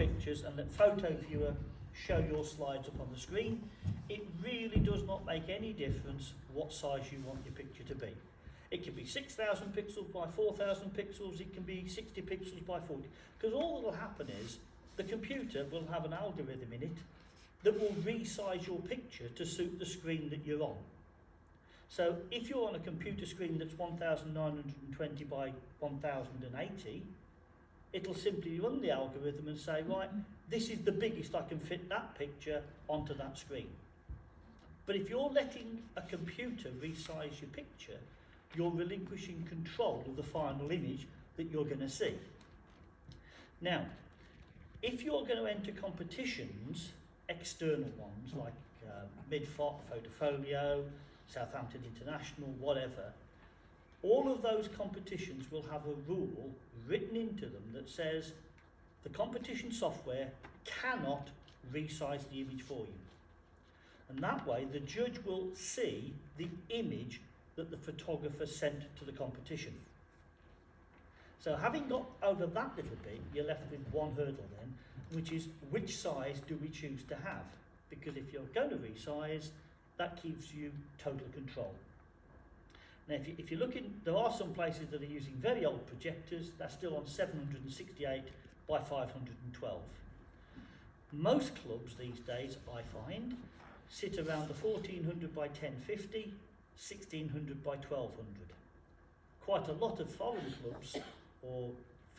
pictures and let Photo Viewer show your slides up on the screen, it really does not make any difference what size you want your picture to be. It can be 6,000 pixels by 4,000 pixels, it can be 60 pixels by 40, because all that will happen is the computer will have an algorithm in it that will resize your picture to suit the screen that you're on. So if you're on a computer screen that's 1920 by 1080, it'll simply run the algorithm and say, right, this is the biggest I can fit that picture onto that screen. But if you're letting a computer resize your picture, you're relinquishing control of the final image that you're going to see. Now, if you're going to enter competitions, external ones like Midfot, Photofolio, Southampton International, whatever, all of those competitions will have a rule written into them that says the competition software cannot resize the image for you. And that way the judge will see the image that the photographer sent to the competition. So having got over that little bit, you're left with one hurdle then, which is which size do we choose to have? Because if you're going to resize, that gives you total control. Now if you look in, there are some places that are using very old projectors, they're still on 768 by 512. Most clubs these days, I find, sit around the 1400 by 1050, 1600 by 1200. Quite a lot of foreign clubs or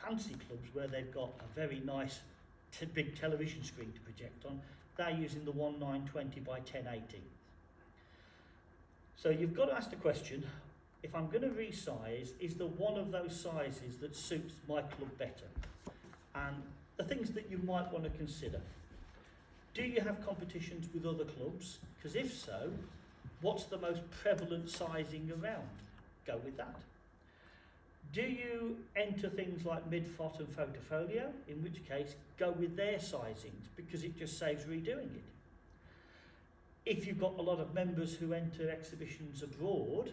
fancy clubs where they've got a very nice big television screen to project on, they're using the 1920 by 1080. So you've got to ask the question, if I'm going to resize, is there one of those sizes that suits my club better? And the things that you might want to consider. Do you have competitions with other clubs? Because if so, what's the most prevalent sizing around? Go with that. Do you enter things like Midfot and Photofolio? In which case, go with their sizings because it just saves redoing it. If you've got a lot of members who enter exhibitions abroad,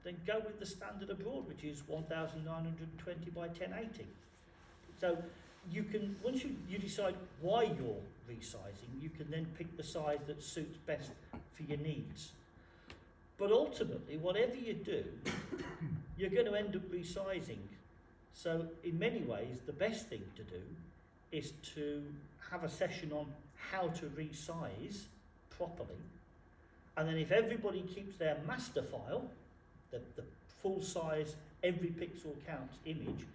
then go with the standard abroad, which is 1920 by 1080. So you can, once you decide why you're resizing, you can then pick the size that suits best for your needs. But ultimately, whatever you do, you're going to end up resizing. So in many ways, the best thing to do is to have a session on how to resize properly. And then if everybody keeps their master file, the full size, every pixel counts image,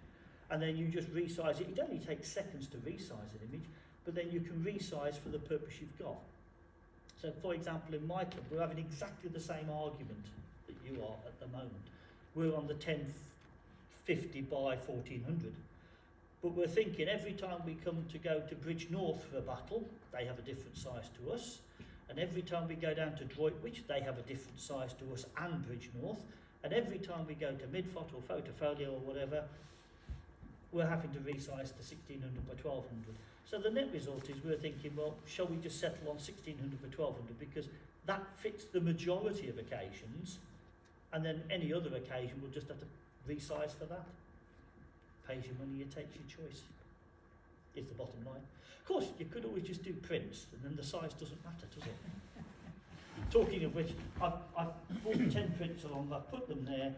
and then you just resize it. It only takes seconds to resize an image, but then you can resize for the purpose you've got. So for example, in my club, we're having exactly the same argument that you are at the moment. We're on the 1050 by 1400, but we're thinking every time we come to go to Bridge North for a battle, they have a different size to us. And every time we go down to Droitwich, they have a different size to us and Bridge North. And every time we go to Midfot or Photofolio or whatever, we're having to resize to 1600 by 1200. So the net result is we're thinking, well, shall we just settle on 1600 by 1200 because that fits the majority of occasions, and then any other occasion we'll just have to resize for that. Pays your money, it takes your choice, is the bottom line. Of course, you could always just do prints, and then the size doesn't matter, does it? Talking of which, I've bought 10 prints along, I've put them there,